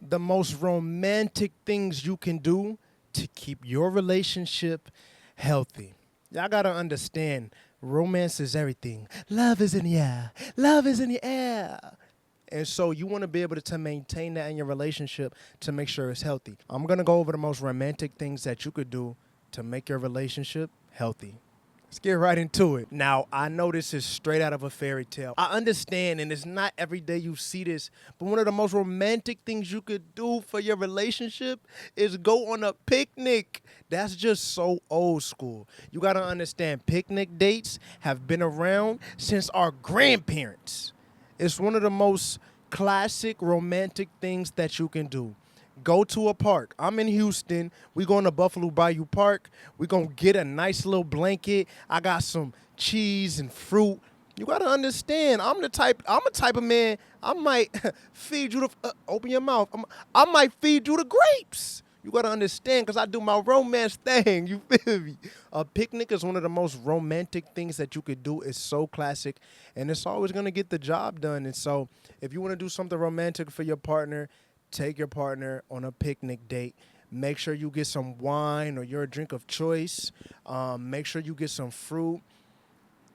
the most romantic things you can do to keep your relationship healthy. Y'all gotta understand, romance is everything. Love is in the air. Love is in the air. And so you want to be able to maintain that in your relationship to make sure it's healthy. I'm going to go over the most romantic things that you could do to make your relationship healthy. Let's get right into it. Now, I know this is straight out of a fairy tale. I understand, and it's not every day you see this, but one of the most romantic things you could do for your relationship is go on a picnic. That's just so old school. You got to understand, picnic dates have been around since our grandparents. It's one of the most classic romantic things that you can do. Go to a park. I'm in Houston. We going to Buffalo Bayou Park. We going to get a nice little blanket. I got some cheese and fruit. You got to understand, I'm a type of man, I might feed you open your mouth. I might feed you the grapes. You got to understand, because I do my romance thing. You feel me? A picnic is one of the most romantic things that you could do. It's so classic, and it's always going to get the job done. And so if you want to do something romantic for your partner, take your partner on a picnic date. Make sure you get some wine or your drink of choice. Make sure you get some fruit.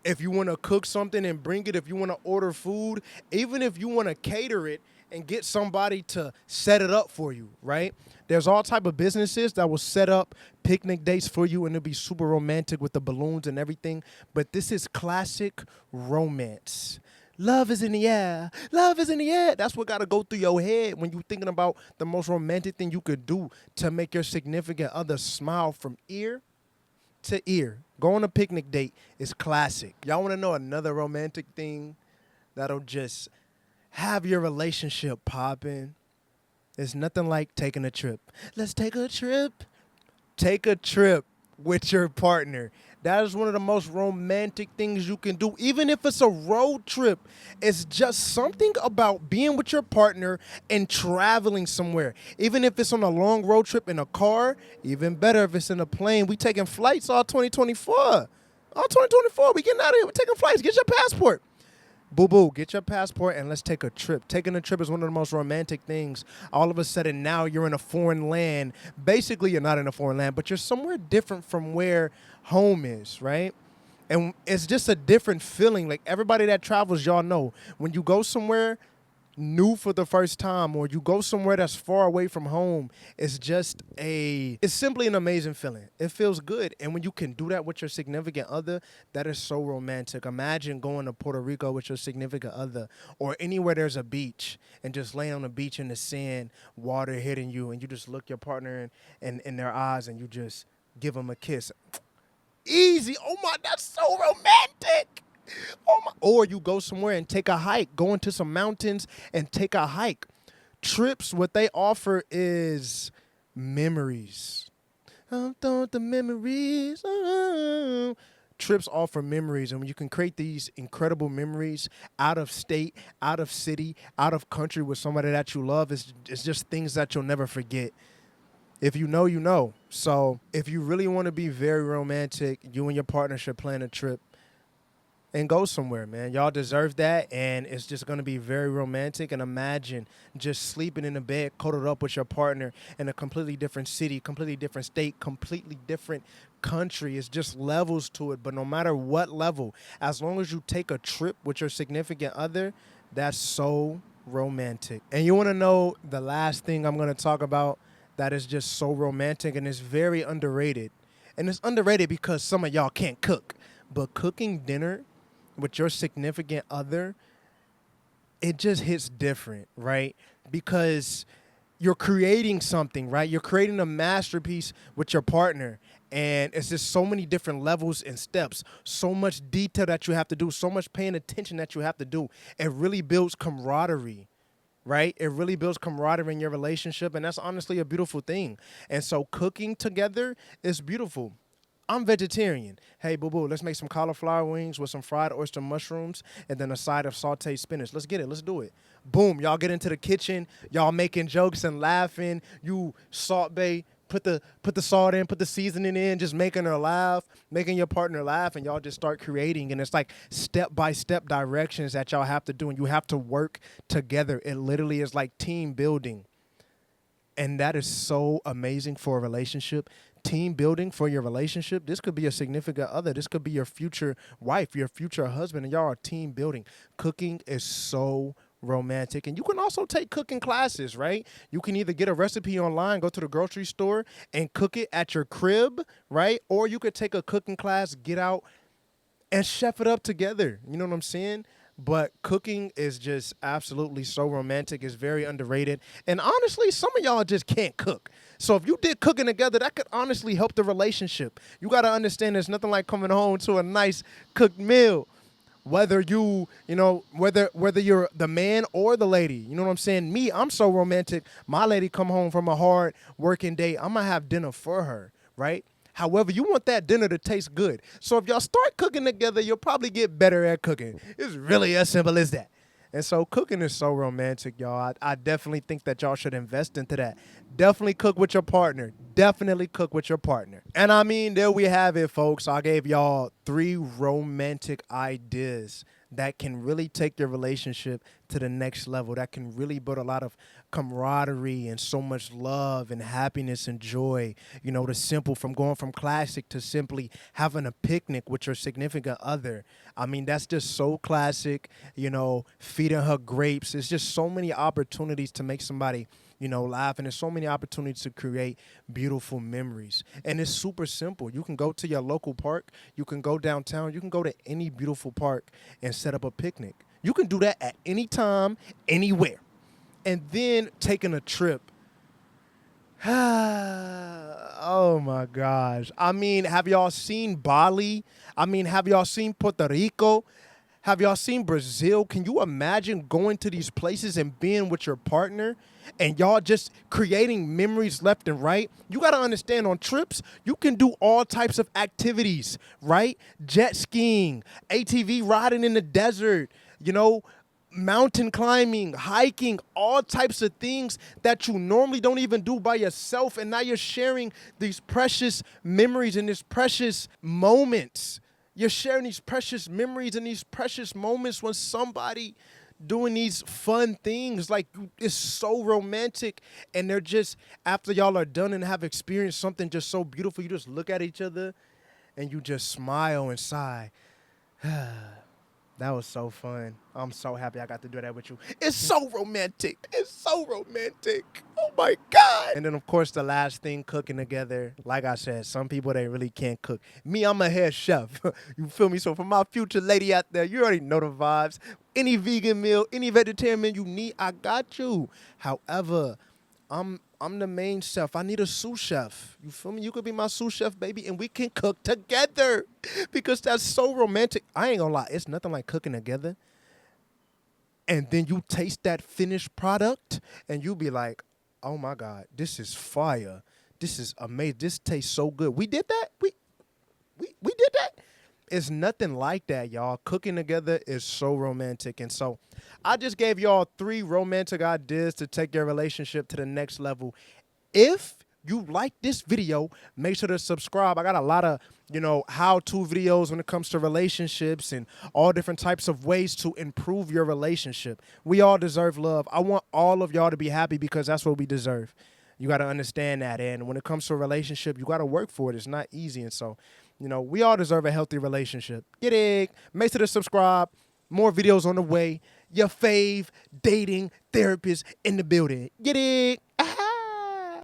If you want to cook something and bring it, if you want to order food, even if you want to cater it and get somebody to set it up for you, right? There's all type of businesses that will set up picnic dates for you, and it'll be super romantic with the balloons and everything. But this is classic romance. Love is in the air. Love is in the air. That's what got to go through your head when you're thinking about the most romantic thing you could do to make your significant other smile from ear to ear. Go on a picnic date is classic. Y'all want to know another romantic thing that'll just have your relationship popping? It's nothing like taking a trip. Let's take a trip. Take a trip with your partner. That is one of the most romantic things you can do. Even if it's a road trip, it's just something about being with your partner and traveling somewhere. Even if it's on a long road trip in a car, even better if it's in a plane. We taking flights all 2024. All 2024, we getting out of here. We taking flights. Get your passport. Boo-boo, get your passport and let's take a trip. Taking a trip is one of the most romantic things. All of a sudden, now you're in a foreign land. Basically, you're not in a foreign land, but you're somewhere different from where home is, right? And it's just a different feeling. Like, everybody that travels, y'all know, when you go somewhere new for the first time or you go somewhere that's far away from home, it's simply an amazing feeling. It feels good. And when you can do that with your significant other, that is so romantic. Imagine going to Puerto Rico with your significant other or anywhere there's a beach and just laying on the beach in the sand, water hitting you, and you just look your partner in their eyes and you just give them a kiss. Easy. Oh my, that's so romantic. Oh my. Or you go somewhere and take a hike, go into some mountains and take a hike. Trips, what they offer is memories. The memories. Trips offer memories, and when you can create these incredible memories out of state, out of city, out of country with somebody that you love, it's just things that you'll never forget. If you know, you know. So if you really want to be very romantic, you and your partner should plan a trip and go somewhere, man. Y'all deserve that, and it's just going to be very romantic. And imagine just sleeping in a bed, cuddled up with your partner in a completely different city, completely different state, completely different country. It's just levels to it. But no matter what level, as long as you take a trip with your significant other, that's so romantic. And you want to know the last thing I'm going to talk about that is just so romantic and it's very underrated. And it's underrated because some of y'all can't cook. But cooking dinner with your significant other, it just hits different, right? Because you're creating something, right? You're creating a masterpiece with your partner. And it's just so many different levels and steps, so much detail that you have to do, so much paying attention that you have to do. It really builds camaraderie, right? It really builds camaraderie in your relationship. And that's honestly a beautiful thing. And so cooking together is beautiful. I'm vegetarian. Hey, boo-boo, let's make some cauliflower wings with some fried oyster mushrooms and then a side of sauteed spinach. Let's get it. Let's do it. Boom. Y'all get into the kitchen. Y'all making jokes and laughing. You Salt Bae, put the salt in, put the seasoning in, just making her laugh, making your partner laugh, and y'all just start creating. And it's like step-by-step directions that y'all have to do, and you have to work together. It literally is like team building. And that is so amazing for a relationship. Team building for your relationship. This could be a significant other. This could be your future wife, your future husband, and y'all are team building. Cooking is so romantic. And you can also take cooking classes, right? You can either get a recipe online, go to the grocery store and cook it at your crib, right? Or you could take a cooking class, get out and chef it up together. You know what I'm saying? But cooking is just absolutely so romantic. It's very underrated. And honestly, some of y'all just can't cook. So if you did cooking together, that could honestly help the relationship. You got to understand there's nothing like coming home to a nice cooked meal. Whether whether you're the man or the lady. You know what I'm saying? Me, I'm so romantic. My lady come home from a hard working day. I'm going to have dinner for her, right? However, you want that dinner to taste good. So if y'all start cooking together, you'll probably get better at cooking. It's really as simple as that. And so cooking is so romantic, y'all. I definitely think that y'all should invest into that. Definitely cook with your partner. Definitely cook with your partner. And I mean, there we have it, folks. I gave y'all 3 romantic ideas that can really take your relationship to the next level, that can really build a lot of camaraderie and so much love and happiness and joy. You know, the simple, from going from classic to simply having a picnic with your significant other. I mean, that's just so classic, you know, feeding her grapes. It's just so many opportunities to make somebody, you know, laugh. And there's so many opportunities to create beautiful memories. And it's super simple. You can go to your local park. You can go downtown. You can go to any beautiful park and set up a picnic. You can do that at any time, anywhere. And then taking a trip. Oh my gosh. I mean, have y'all seen Bali? I mean, have y'all seen Puerto Rico? Have y'all seen Brazil? Can you imagine going to these places and being with your partner and y'all just creating memories left and right? You got to understand, on trips, you can do all types of activities, right? Jet skiing, ATV riding in the desert, you know, mountain climbing, hiking, all types of things that you normally don't even do by yourself. And now you're sharing these precious memories and these precious moments. You're sharing these precious memories and these precious moments when somebody doing these fun things. Like, it's so romantic. And they're just, after y'all are done and have experienced something just so beautiful, you just look at each other and you just smile and sigh. That was so fun. I'm so happy I got to do that with you. It's so romantic. It's so romantic. Oh my God. And then, of course, the last thing, cooking together. Like I said, some people, they really can't cook. Me, I'm a head chef. You feel me? So for my future lady out there, you already know the vibes. Any vegan meal, any vegetarian meal you need, I got you. However, I'm the main chef. I need a sous chef. You feel me? You could be my sous chef, baby, and we can cook together because that's so romantic. I ain't gonna lie. It's nothing like cooking together. And then you taste that finished product and you be like, oh my God, this is fire. This is amazing. This tastes so good. We did that? We did that? It's nothing like that, y'all. Cooking together is so romantic. And so I just gave y'all 3 romantic ideas to take your relationship to the next level. If you like this video, make sure to subscribe. I got a lot of, how-to videos when it comes to relationships and all different types of ways to improve your relationship. We all deserve love. I want all of y'all to be happy because that's what we deserve. You got to understand that. And when it comes to a relationship, you got to work for it. It's not easy. And so, we all deserve a healthy relationship. Get it? Make sure to subscribe. More videos on the way. Your fave dating therapist in the building. Get it?